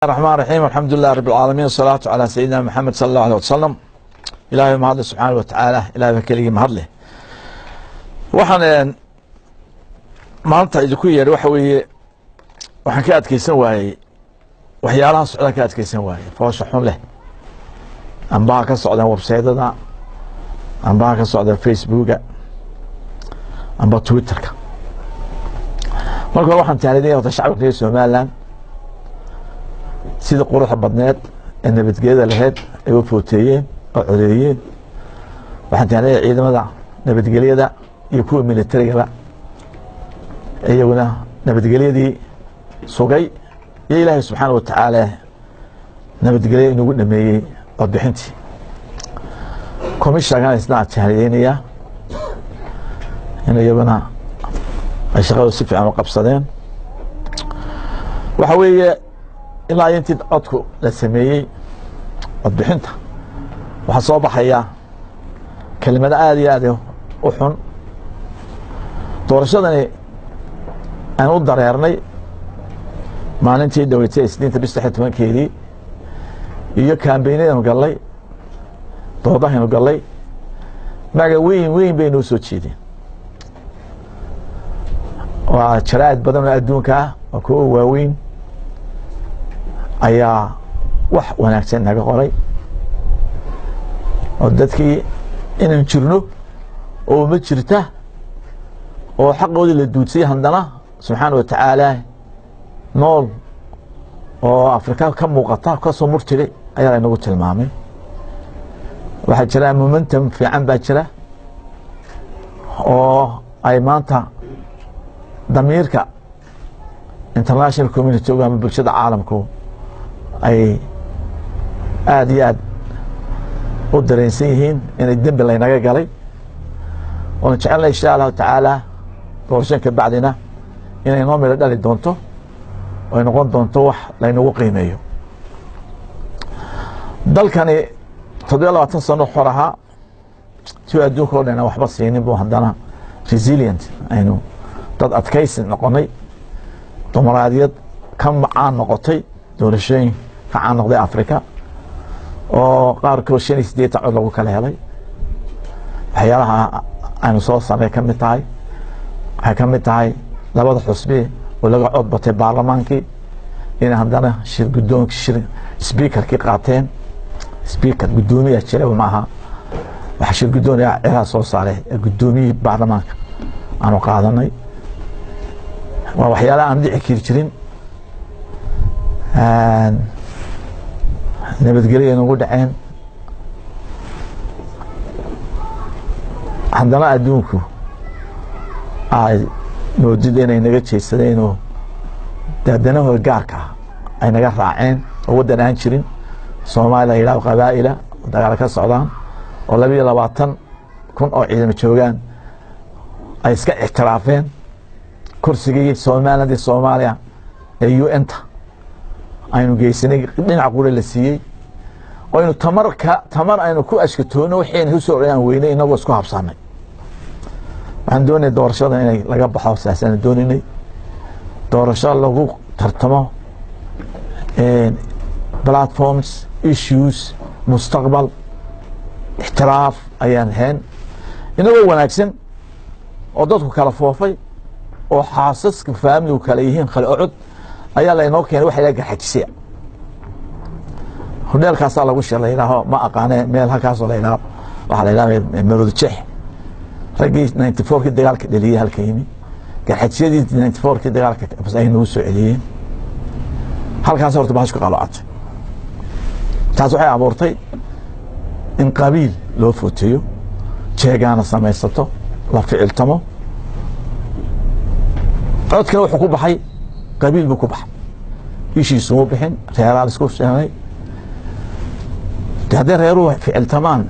الرحمن الرحيم الحمد لله رب العالمين والصلاة على سيدنا محمد صلى الله عليه وسلم. إلهي mahad سبحانه وتعالى إلهي keligii mahad leh. waxaan maanta idinku yeeray waxa weeye waxaan ka adkeysan waayay waxyaalaha socda ka adkeysan waayay foosha xun leh amba ka socda website-da amba ka socda Facebook-ga amba Twitter-ka marka waxaan taariikhda shacabka Soomaaliland sida quruxda badneed ee nabadgelyada lahayd ay u footeeyeen oo codeeyeen waxaan taariikhda ciidamada nabadgelyada iyo kuwa militariga iyaguna nabadgelyadii sugay iyo Ilaahay subxaanahu wa ta'ala nabadgelyo inuu dhameeyay warbixintii komishanka isla taariikhdeynaya in iyaguna ay shaqada si fiican u qabsadeen waxa weeye ilaa intii codku la sameeyay warbixinta waxa soo baxaya kelmado aad iyo aad u xun doorashadani aan u dareernay maalintii dawladda isniinta bisha 16keedii iyo kaambeynadii galay doodahaynu galay maga weyn baynu soo jeedeen waa jaraa'id badan oo adduunka ah oo kuwa waaweyn ayaa wax wanaagsan naga qoray oo dadkii inaan jirno oo ma jirta oo xaqooda la duudsay handana subxaanahu wa ta'ala nool oo Afrika ka muuqata ka soo murtigay ayaa inagu tilmaamay waxa jira momentum fiican baa jira oo ay maanta damiirka international community ama bulshada caalamku ay aad iyo aad u dareensan yihiin inay dembi laynaga galay oo jecel insha Allah ta'ala doorashanka bacdina inay noo meel dhali doonto oo ay noqon doonto wax laynagu qiimeeyo dalkani 27 sano xoraha si adduunka oo dhan waxba siinin buu haddana resilient aynu dad adkaysi noqonay dimuqraadiyad ka macaan noqotay doorashooyin ka caan noqday Afrika oo qaarkood 58 cod lagu kala helay waxyaalaha aynu soo sameey ka mid tahay waxay ka mid tahay labada xusbi oo laga cod batay baarlamaankii in haddana shir guddoonka speaker-kii qaateen speaker guddoomiye jira ma aha waxa shir guddoonaya cira soo saaray guddoomiye baarlamaanka aanu qaadanay waa waxyaalaha aan dhici jirin nabadgelyo nagu dhaceen haddana adduunku ay moodid inay naga jeesadeen oo dadanaha gaarka ay naga raaceen oo wadan aan jirin Soomaaliya ilaa qabaa'ila dagaal ka socdaan oo 22 kun oo ciidamo joogaan ay iska ixtiraafeen kursigii Soomaaliya ee UN-ta aynu geysanay dhinac qura la siiyay oo inuu tamar aynu ku ashkatoono waxayna soo orayaan weynay inagoo isku habsanay waxaan doonay doorashada inay laga baxo saasan dooninay doorasho lagu tartamo platforms issues mustaqbal ixtiraaf ayaan heen inagoo wanaagsan oo dadku kala foofay oo xaasaska family kala yihiin khalcud ayaa la inoo keenay waxa la gaxajisay hodelkaas lagu shaqeeyo ma aqaanay meel halkaas oo leeyahay waxa la yiraahdaa Marud Jeex ragii 94 kii dagaalka dhaliyay halkayni gaxajiyadii 94 kii dagaalka bas ay noo soo celiyeen halkaas horta baash ku qalacatay taas waxay abuurtay in qabiil loo footeeyo jeegaana samaysato la ficiltamo codkana wuxuu ku baxay qabiil buu ku baxay ishiisu u bixin reeraal isku sheegay hadday reeruhu ficiltamaan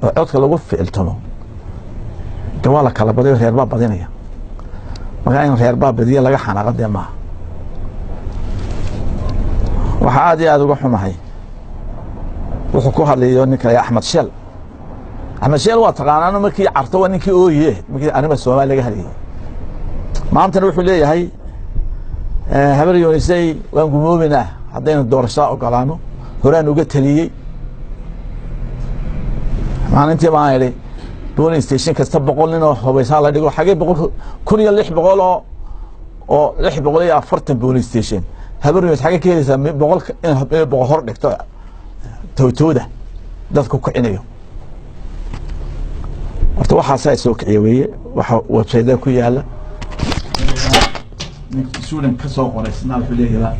oo codka lagu ficiltamo dawala kala badiyo reer baa badinaya marka in reer baa badiyo laga xanaaqday ma waxa aad iyo aad uga xumahay wuxuu ku hadlayo ninka Axmed Sheel waa taqaanana markii carto waa ninkii ooyee markii arrimaha Soomaaliya laga hadlayay maanta wuxuu leeyahay habar yoonisay waan gumoobina haddaynu doorashada ogolaano horaan uga taliyey maalintii baan idhi polling station kasta 100 nin oo hubaysaa la dhigo xagee 1600 oo 640 polling station habarniyo xagee ka helaysaa 100 in hor dhigto towtooda dadku ku cinayo horta waxaas ay soo kiciyo weeye waxa website ku yaala suulan ka soo qoraysnaa wuxuu leeyahay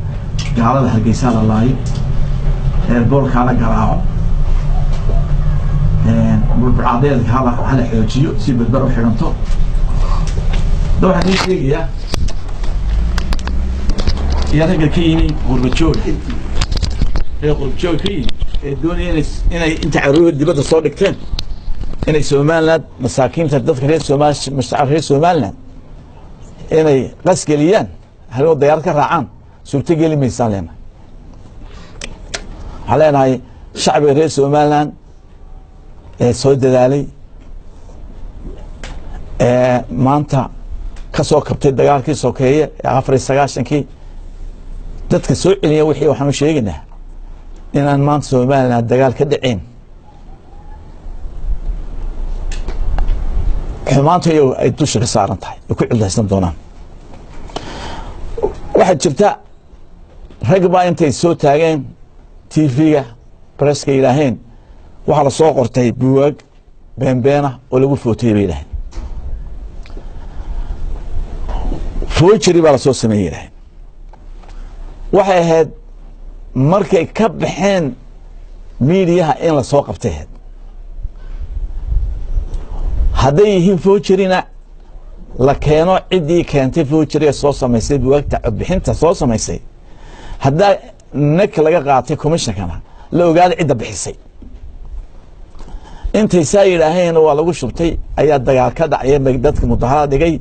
gaalada Hargeysa la laayo boolka la garaaco burburcadeed hala xoojiyo si badbar u xiranto waxaan sheegayaa iyaga ka yimi qurbajoog ee doonayeen inay inta caruur dibadda soo dhigteen inay Soomaaliland masaakiinta dadka reer Soomaaliland inay qasgeliyaan haloo diyaar ka raacaan suurta gali maysan leena haleenahay shacbiga reer Soomaaliland ee soo dadaalay maanta ka soo kabtay dagaalkii sokeeye ee 94kii dadka soo celiya wixii waxaan sheegaynaa inaan maanta Soomaaliland dagaal ka dhicin xumaanta ay dusha ka saaran tahay ku cildaystan doonaan waxa jirta rag baa intay soo taageen TV-ga presska ilaaheen waxa la soo qortay buug beenbeena oo lagu footay ilaaheen foojiri baa la soo sameeyay waxay ahayd markay ka baxeen miidiyaha in la soo qabtay hadday yihiin foojirina la keeno cidii keentay foojiriga soo samaysay buugta bixinta soo samaysay hadda nek laga qaatay commissionkana la ogaado cidda bixisay intay saayiraheen waa lagu shubtay ayaa dagaal ka dhacay dadka mudaharaad dhigay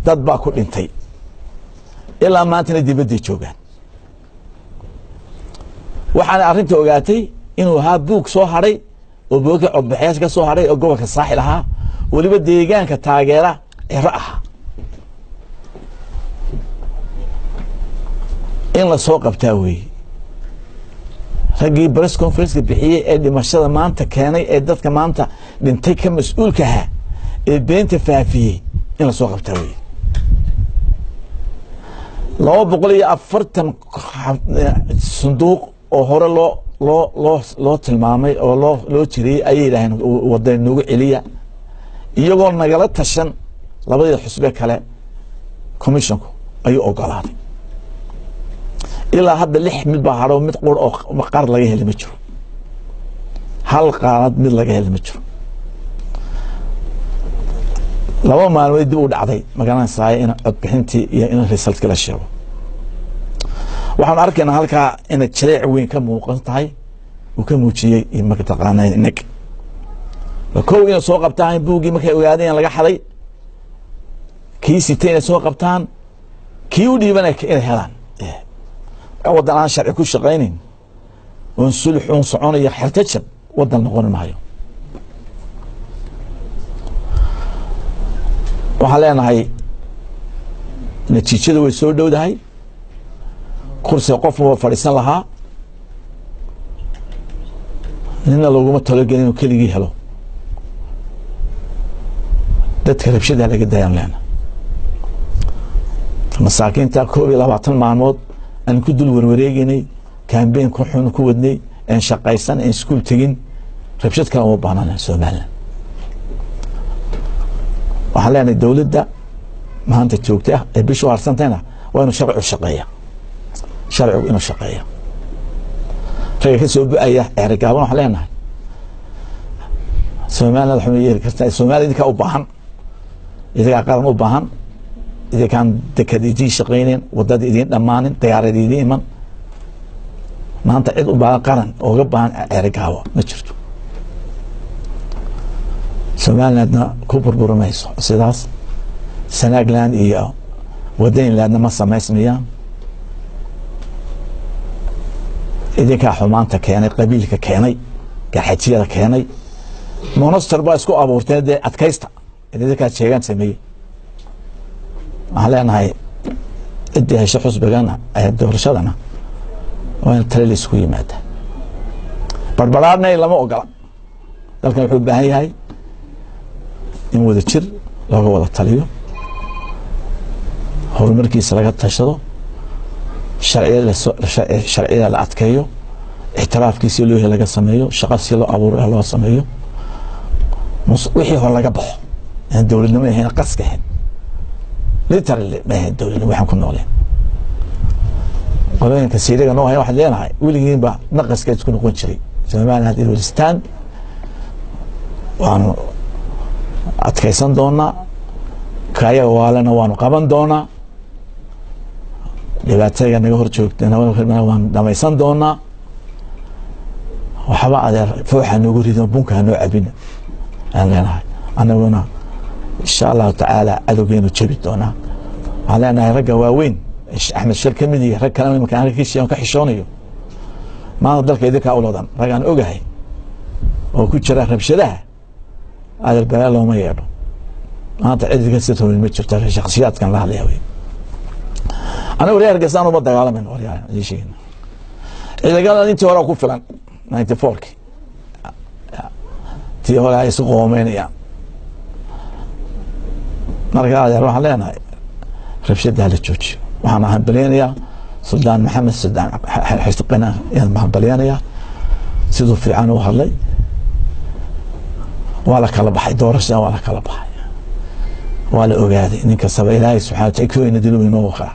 dad baa ku dhintay ilaa maantana dibadda joogaan waxaan arinta ogaatay inuu ahaa buug soo haray oo buugga codbixiyaasha ka soo haray oo gobolka saaxil ahaa waliba deegaanka taageera ciro ah in la soo qabtaa weey ragii press conference bixiyay ee dhimashada maanta keenay ee dadka maanta dhintay ka mas'uulka ah ee beenta faafiyay in la soo qabtaa weey 240 sanduuq oo hore loo tilmaamay oo loo jiray ayay ilaahay wadan nagu celiya iyagoo nagala tashan labada xusbe kale commissionku ayuu ogolaaday ilaa hadda 6 mid baa haro mid qor oo maqar laga helay ma jiro hal qaanad mid laga helay ma jiro laba maalmood dib u dhacday magaalada saay in cod bixintii iyo in result kala sheego waxaan arkaynaa halkaa in jireec weyn ka muuqan tahay uu ka muujiyay in marka taqaanay nek koow in soo qabtaan buugi markay ogaadeen laga xaday kii siteen soo qabtaan kii u dhiibanay in helaan wadan aan sharci ku shaqeynin oo sulxun soconaya xirtajab wadan noqon maayo waxaan leenahay natiijada way soo dhowdahay kursi qof oo fadhiisan lahaa nina laguma talagelin inuu keligii helo dadka rabshada laga dayan leena masaakiinta 22 maalmood aan ku dul warwareegnay campaign ku xun ku wadnay aan shaqaysan aan iskuul tagin rabshad kale oo baahnaan Soomaaliland waxaan leenahay dawladda maanta joogta ee bishu arsantayna waa inuu sharci u shaqeeyaa sharci inuu shaqeeyo rag ka soo bu'aya ergaaban waxaan leenahay Soomaaliland waxay yeeli kartaa Soomaaliland ka u baahan idaga qaran u baahan إذا كان دكاديجي شقينين ودادين دمانين دياردين من ما أنت عد أبغى قرن أو جبان أرجعوا ما شرتوا سمعنا كبر برميس سداس سناجلان إياه ودين لأن ما سمعت مياه إذا كان حمان تكياني قبيل كياني كحتير كياني منصر باسكو أبورتين ده أتكيستا إذا كان شيئا سميه علينا هاي ادي هاي شخص بقانا هاي الدورشادنا waana tale la isku yimaada barbaraarna lama ogola dalkan wuxuu u baahan yahay in wada jir looga wada taliyo horumarkiisa laga tashado sharciyada la adkeeyo ixtiraafkiisa loo helo laga sameeyo shaqo si loo abuuro loo sameeyo wixii hor laga baxo aan dowladnimo ahayn qaska ahayn literally ma ahayn dowladnimo waxaan ku nooleen qolooyinka siiriga noo hay waxaan leenahay weligiinba naqaska isku noqon jiray Soomaaliya hadii Walistaan waanu adkaysan doonaa kaya waalana waanu qaban doonaa dhibaatooyinka naga hor joogtana waan dhamaysan doonaa waxba adeer fooxa noogu rido bunka noo cabina aan leenahay anaguna insha Allah taala adoogeenu jabi doonaa waxaan leenahay ragga waaweyn Axmed Shir kamid yahay rag kale markaan arkaysiin ka xishoonayo maanta dalka idinka awladan ragaan ogahay oo ku jira rabshadaha adeer baa looma yeedho maanta cidiga sidoo ma jirto shakhsiyaadkan la hadlayo أنا وريها رجسان وما دعالة من وريها يشين إذا قال أنت وراك فلان 94 تي هو عايز قومين يا نرجع يروح علينا رفشد هذا الشوش وحنا هبلينيا سلطان محمد سلطان حيستقنا يعني هبلينيا سيدو في عنو هاللي ولا كلا بحي دورشنا ولا كلا بحي ولا أوجادي إنك سبب إلهي سبحانه تكوي ندلو من أخرى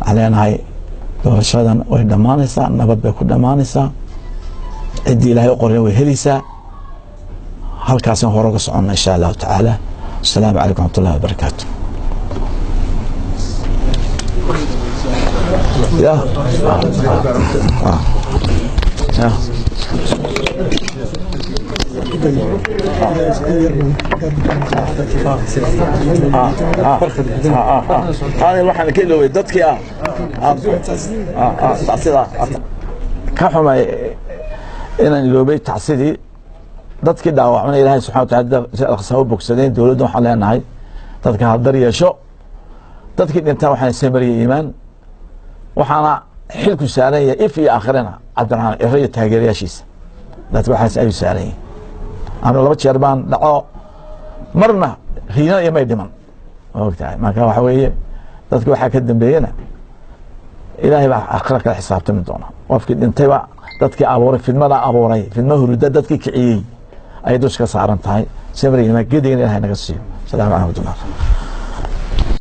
علينا هاي دورشنا ويدمانيسا نبض بكو دمانيسا عدي إلهي أقرأ وهليسا هل كاسم هروق صعنا إن شاء الله تعالى السلام عليكم ورحمة الله وبركاته يا هذا الواحد كله ضدك تعصيد كحما إن لو بيت تعصيدي dadkii dhaawacmay Ilaahay subhanahu wa ta'ala soo bogsadeen dawladdu waxa leenahay dadka hadar yeesho dadkii dhintaa waxaan sameeyay iimaan waxaana xilku saaray if iyo aakhirana Cabdiraxmaan Iraya taageerayaashiisa dadku waxay ay saaray ana laba jeer baan dhaco marna riina iyo may dhiman waqtiga marka waxa weeye dadku waxa ka dambeeyana Ilaahay baa aakhira kala xisaabtami doona qofkii dhintay waa dadkii abuuray fidmada abuuray fidma hurda dadkii kiciyay ay dushka saaran tahay sabri ma geedeen Ilaahay naga siiyo salaam alaykum.